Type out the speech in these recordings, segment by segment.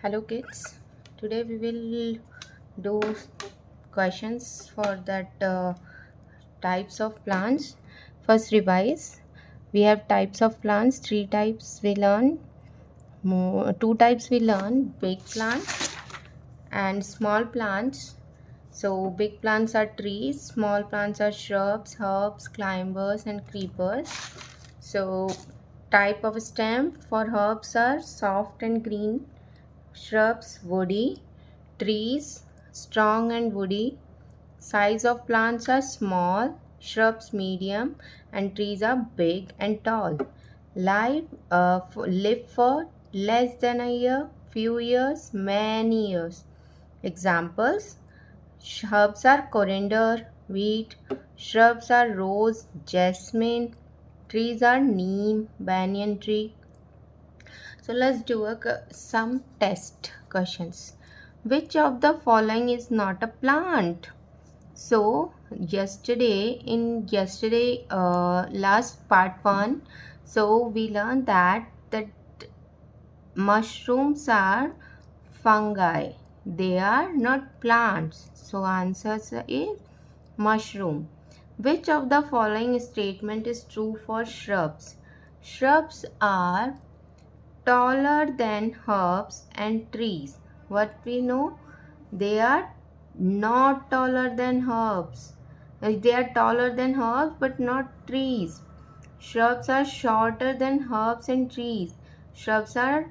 Hello kids, today we will do questions for that types of plants. First revise. We have types of plants, 3 types we learn. 2 types we learn, big plants and small plants. So big plants are trees, small plants are shrubs, herbs, climbers and creepers. So type of stem for herbs are soft and green, shrubs woody, trees strong and woody. Size of plants are small, shrubs medium and trees are big and tall. Live for less than a year, few years, many years. Examples: herbs are coriander, wheat, shrubs are rose, jasmine, trees are neem, banyan tree. So let's do some test questions. Which of the following is not a plant? So yesterday last part 1, so we learned that mushrooms are fungi. They are not plants. So answer is mushroom. Which of the following statement is true for shrubs? Shrubs are taller than herbs and trees. What we know? They are not taller than herbs. They are taller than herbs but not trees. Shrubs are shorter than herbs and trees. Shrubs are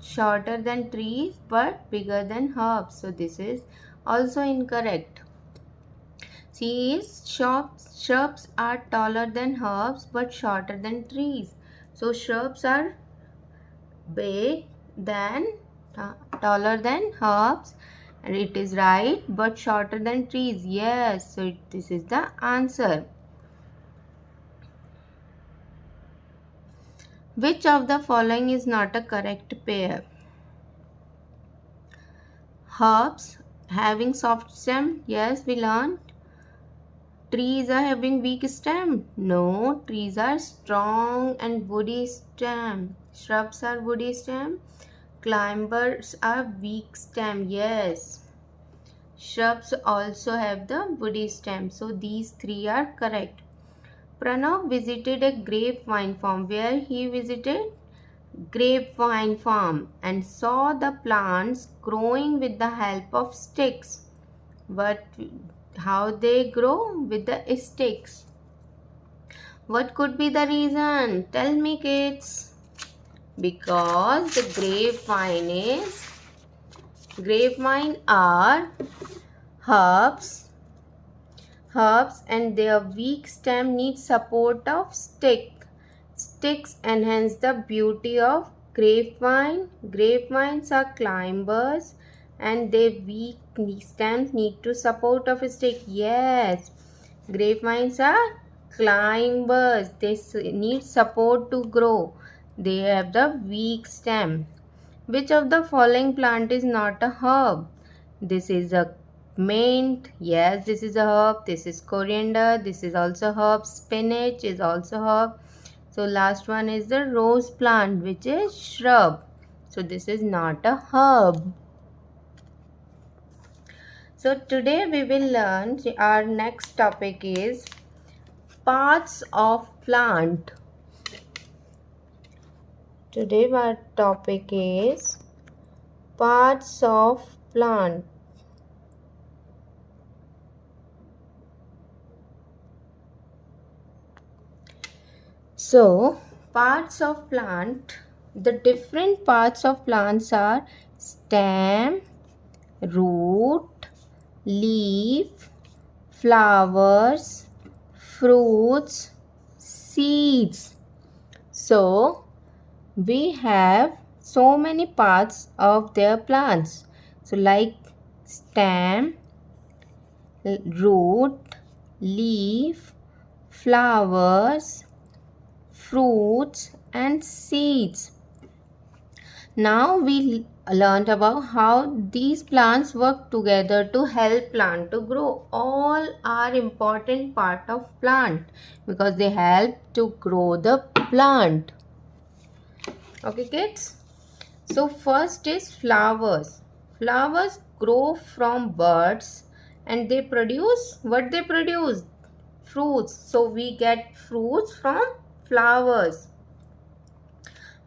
shorter than trees but bigger than herbs. So this is also incorrect. C is shrubs are taller than herbs but shorter than trees. So shrubs are big than taller than herbs, and it is right, but shorter than trees. Yes, so this is the answer. Which of the following is not a correct pair? Herbs having soft stem. Yes, we learned. Trees are having weak stem. No, trees are strong and woody stem. Shrubs are woody stem. Climbers are weak stem. Yes. Shrubs also have the woody stem. So these 3 are correct. Pranav visited a grapevine farm. Where he visited? Grapevine farm and saw the plants growing with the help of sticks. But how they grow? With the sticks. What could be the reason? Tell me, kids. Because the grapevine are herbs and their weak stem needs support of sticks enhance the beauty of grapevine. Grapevines are climbers and their weak stems need to support of a stick. Yes, grapevines are climbers. They need support to grow. They have the weak stem. Which of the following plant is not a herb? This is a mint. Yes, this is a herb. This is coriander. This is also herb. Spinach is also herb. So last one is the rose plant, which is shrub. So this is not a herb. So today we will learn, our next topic is parts of plant. Today our topic is parts of plant. So parts of plant, the different parts of plants are stem, root, leaf, flowers, fruits, seeds. So we have so many parts of their plants. So like stem, root, leaf, flowers, fruits and seeds. Now we learned about how these plants work together to help plant to grow. All are important part of plant because they help to grow the plant. Okay kids, So first is flowers. Flowers grow from birds and they produce what they produce? Fruits. So we get fruits from flowers.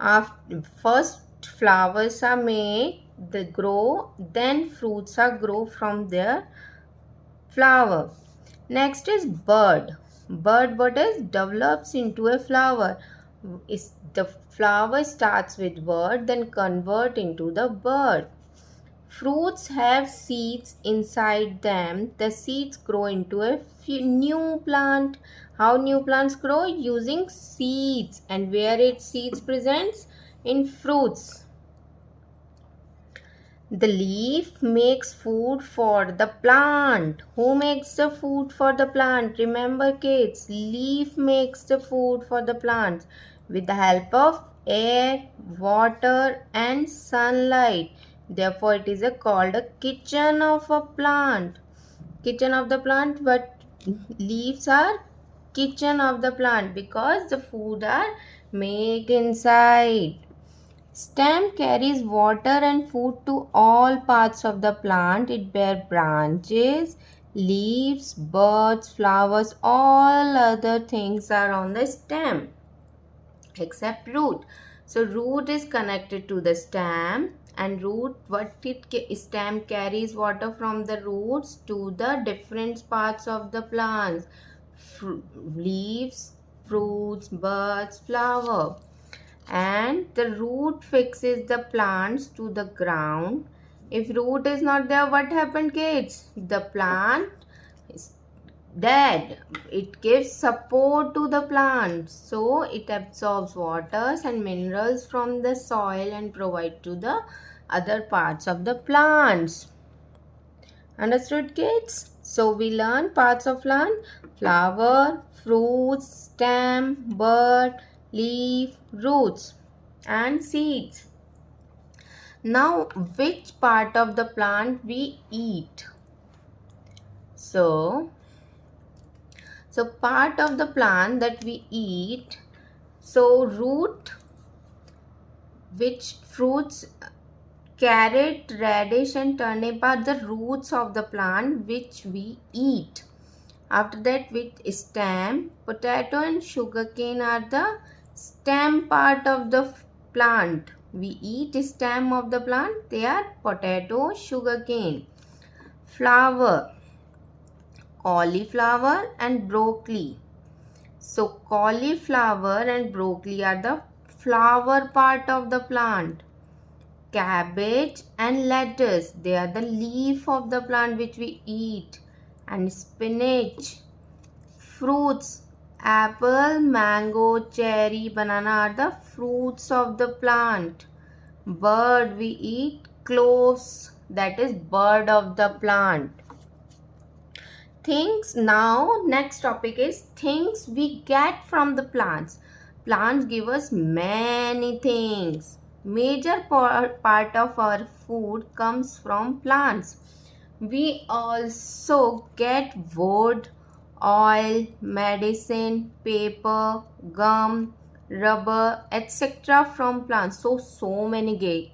After, first flowers are made, they grow, then fruits are grow from their flower. Next is bird. Bird what is? Develops into a flower. Is the flower starts with bird, then convert into the bird. Fruits have seeds inside them. The seeds grow into a new plant. How new plants grow? Using seeds. And where its seeds presents? In fruits. The leaf makes food for the plant. Who makes the food for the plant? Remember kids, leaf makes the food for the plants with the help of air, water and sunlight. Therefore, it is called a kitchen of a plant. Kitchen of the plant, but leaves are kitchen of the plant because the food are made inside. Stem carries water and food to all parts of the plant. It bears branches, leaves, buds, flowers, all other things are on the stem except root. So root is connected to the stem, and root stem carries water from the roots to the different parts of the plants. Leaves, fruits, buds, flower, and the root fixes the plants to the ground. If root is not there, what happened kids? The plant is dead. It gives support to the plant, so it absorbs waters and minerals from the soil and provide to the other parts of the plants. Understood kids? So we learn parts of plant: flower, fruits, stem, bud, leaf, roots and seeds. Now which part of the plant we eat? So part of the plant that we eat, so root, which fruits, carrot, radish and turnip are the roots of the plant which we eat. After that, with stem, potato and sugarcane are the stem part of the plant. We eat stem of the plant. They are potato, sugarcane. Flower, cauliflower and broccoli. So cauliflower and broccoli are the flower part of the plant. Cabbage and lettuce, they are the leaf of the plant which we eat. And spinach. Fruits, apple, mango, cherry, banana are the fruits of the plant. Bird, we eat cloves, that is bird of the plant. Things, now next topic is things we get from the plants. Plants give us many things. Major part of our food comes from plants. We also get wood, oil, medicine, paper, gum, rubber, etc. from plants. So many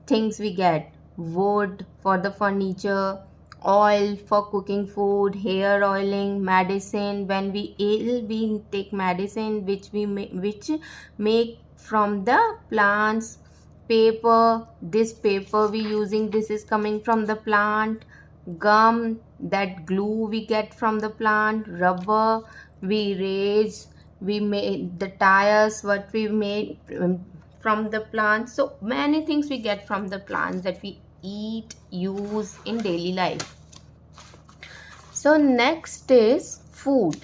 things we get. Wood for the furniture, oil for cooking food, hair oiling, medicine. When we ill, we take medicine which make from the plants. Paper, this paper we using, this is coming from the plant. Gum, that glue we get from the plant. Rubber, we raise, we made the tires what we made from the plant. So many things we get from the plants that we eat, use in daily life. So next is food.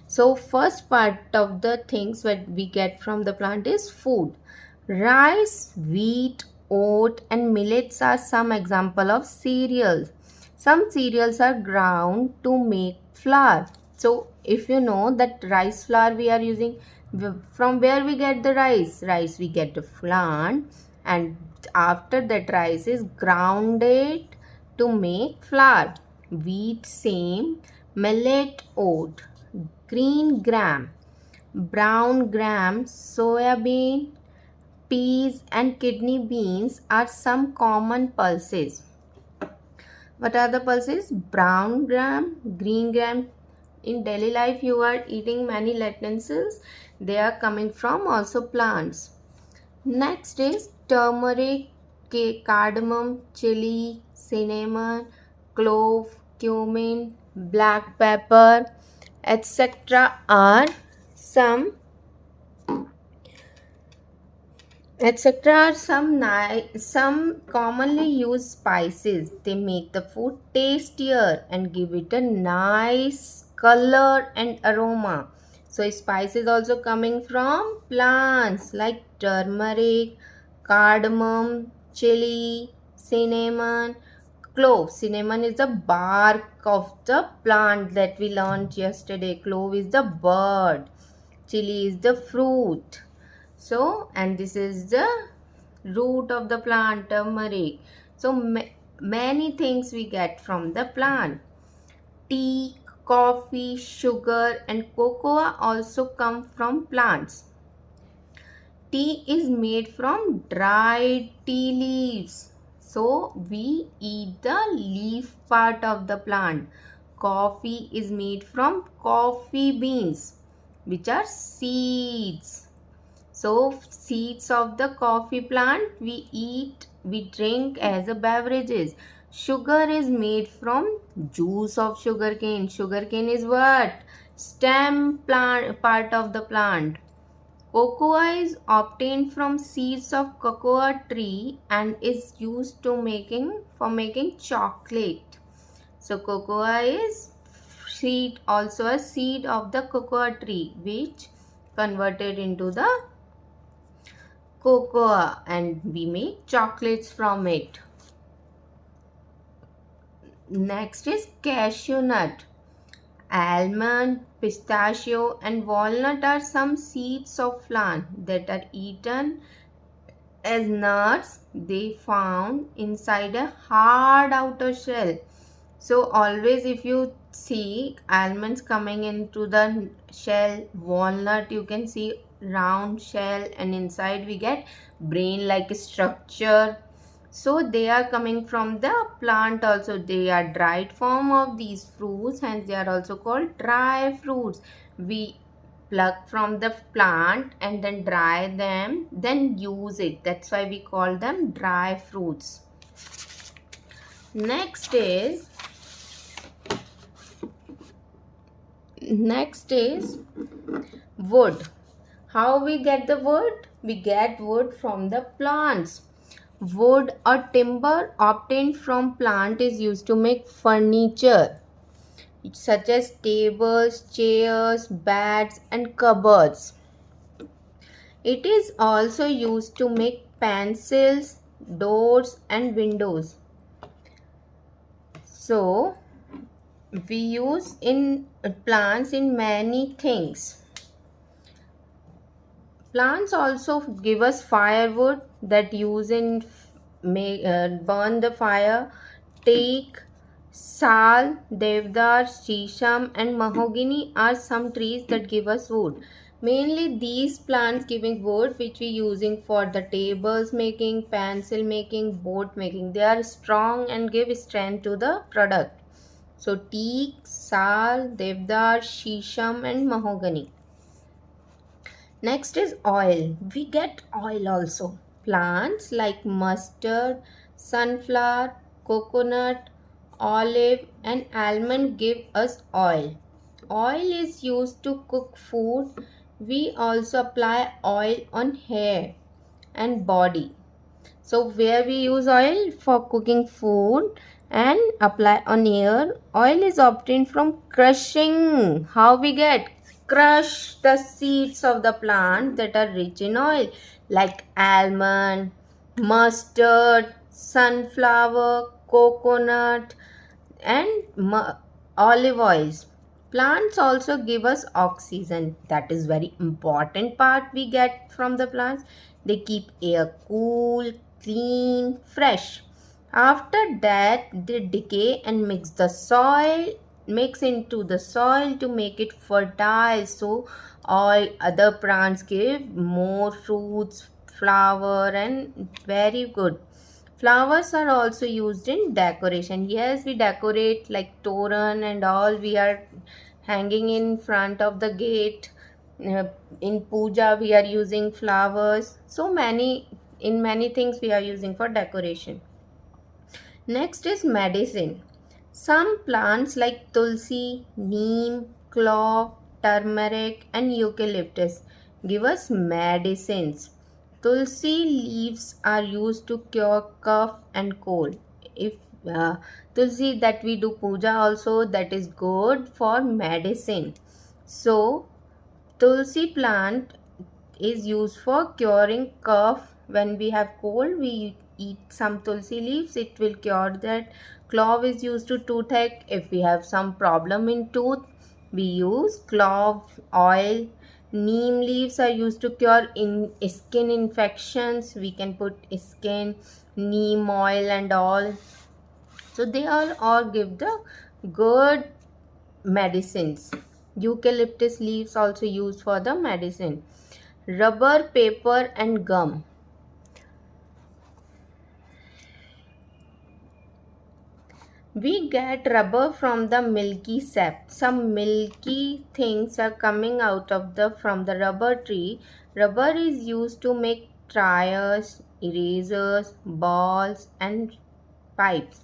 So first part of the things that we get from the plant is food. Rice, wheat, oat and millets are some example of cereals. Some cereals are ground to make flour. So if you know that rice flour we are using, from where we get the rice? Rice we get the plant, and after that rice is grounded to make flour. Wheat same, millet, oat, green gram, brown gram, soya bean, peas and kidney beans are some common pulses. What are the pulses? Brown gram, green gram. In daily life you are eating many lentils. They are coming from also plants. Next is turmeric, cardamom, chili, cinnamon, clove, cumin, black pepper, etc. are some some commonly used spices. They make the food tastier and give it a nice color and aroma. So spices also coming from plants like turmeric, cardamom, chili, cinnamon, clove. Cinnamon is the bark of the plant that we learned yesterday. Clove is the bird. Chili is the fruit. So, and this is the root of the plant, turmeric. So many things we get from the plant. Tea, coffee, sugar and cocoa also come from plants. Tea is made from dried tea leaves. So we eat the leaf part of the plant. Coffee is made from coffee beans, which are seeds. So seeds of the coffee plant we eat, we drink as a beverages. Sugar is made from juice of sugarcane. Sugarcane is what? Stem plant part of the plant. Cocoa is obtained from seeds of cocoa tree and is used to making chocolate. So cocoa is seed, also a seed of the cocoa tree, which converted into the cocoa and we make chocolates from it. Next is cashew nut. Almond, pistachio and walnut are some seeds of plant that are eaten as nuts. They found inside a hard outer shell. So always if you see almonds coming into the shell, walnut you can see round shell and inside we get brain like structure. So they are coming from the plant also. They are dried form of these fruits, hence they are also called dry fruits. We pluck from the plant and then dry them, then use it. That's why we call them dry fruits. Next is wood. How we get the wood? We get wood from the plants. Wood or timber obtained from plant is used to make furniture such as tables, chairs, beds and cupboards. It is also used to make pencils, doors and windows. So we use in plants in many things. Plants also give us firewood that use in burn the fire. Teak, sal, devdar, shisham and mahogany are some trees that give us wood. Mainly these plants giving wood which we using for the tables making, pencil making, boat making. They are strong and give strength to the product. So teak, sal, devdar, shisham and mahogany. Next is oil. We get oil also. Plants like mustard, sunflower, coconut, olive and almond give us oil. Oil is used to cook food. We also apply oil on hair and body. So where we use oil? For cooking food and apply on hair. Oil is obtained from crushing. How we get? Crush the seeds of the plant that are rich in oil like almond, mustard, sunflower, coconut and olive oils. Plants also give us oxygen. That is very important part we get from the plants. They keep air cool, clean, fresh. After that, they decay and mix into the soil to make it fertile. So all other plants give more fruits, flower, and very good. Flowers are also used in decoration. Yes, we decorate like toran and all. We are hanging in front of the gate. Uh, in puja, we are using flowers. So many, in many things we are using for decoration. Next is medicine. Some plants like tulsi, neem, clove, turmeric, and eucalyptus give us medicines. Tulsi leaves are used to cure cough and cold. If uh, tulsi that we do puja also, that is good for medicine. So tulsi plant is used for curing cough. When we have cold, we eat some tulsi leaves, it will cure that. Clove is used to toothache. If we have some problem in tooth, we use clove oil. Neem leaves are used to cure in skin infections. We can put skin neem oil and all. So they all give the good medicines. Eucalyptus leaves also used for the medicine. Rubber, paper, and gum. We get rubber from the milky sap. Some milky things are coming out of from the rubber tree. Rubber is used to make tires, erasers, balls, and pipes.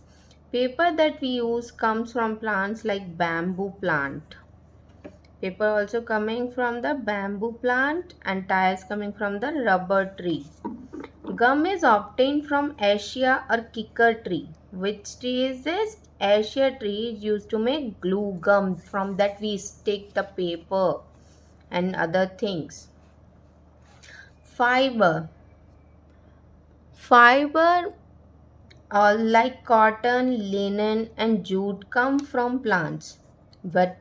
Paper that we use comes from plants like bamboo plant. Paper also coming from the bamboo plant, and tires coming from the rubber tree. Gum is obtained from acacia or kicker tree. Which tree is this? Acacia tree is used to make glue gum. From that we stick the paper and other things. Fiber. Fiber, like cotton, linen, and jute, come from plants. But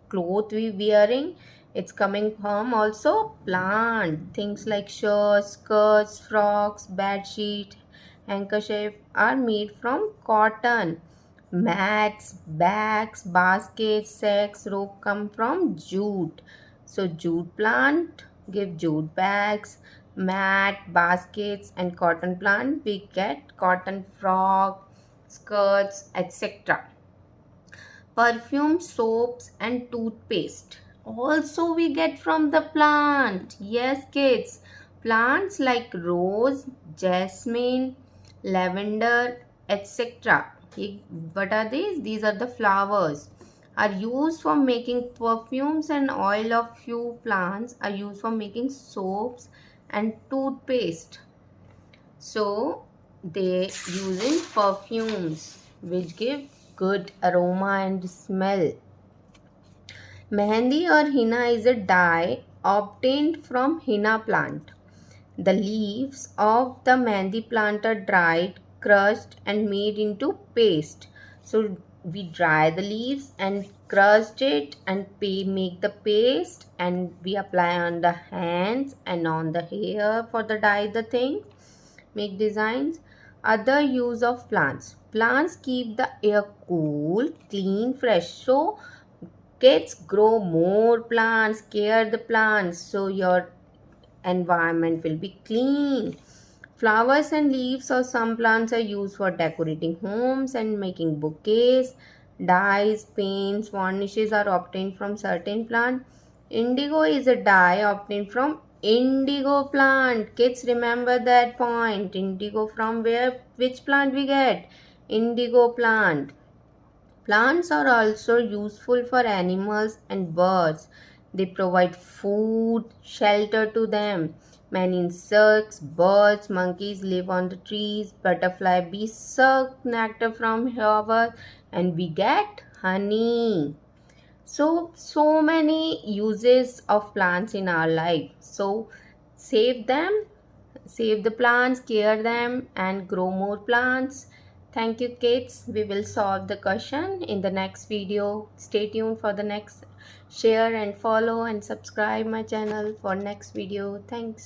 cloth we wearing, it's coming from also plant. Things like shirts, skirts, frocks, bed sheet, handkerchief are made from cotton. Mats, bags, baskets, sacks, rope come from jute. So jute plant give jute bags, mat, baskets, and cotton plant we get cotton frock, skirts, etc. Perfume, soaps, and toothpaste also we get from the plant. Yes, kids, plants like rose, jasmine, lavender, etc. What are these? These are the flowers, are used for making perfumes, and oil of few plants are used for making soaps and toothpaste. So they use in perfumes which give good aroma and smell. Mehendi or henna is a dye obtained from henna plant. The leaves of the mehendi plant are dried, crushed, and made into paste. So we dry the leaves and crushed it and make the paste, and we apply on the hands and on the hair for the dye the thing. Make designs. Other use of plants. Plants keep the air cool, clean, fresh. So kids, grow more plants, care the plants, so your environment will be clean. Flowers and leaves of some plants are used for decorating homes and making bouquets. Dyes, paints, varnishes are obtained from certain plant. Indigo is a dye obtained from indigo plant. Kids, remember that point. Indigo from where? Which plant we get? Indigo plant. Plants are also useful for animals and birds. They provide food, shelter to them. Many insects, birds, monkeys live on the trees. Butterfly bees suck nectar from flowers, and we get honey. So many uses of plants in our life. So save them, save the plants, care them, and grow more plants. Thank you, kids. We will solve the question in the next video. Stay tuned for the next. Share and follow and subscribe my channel for next video. Thanks.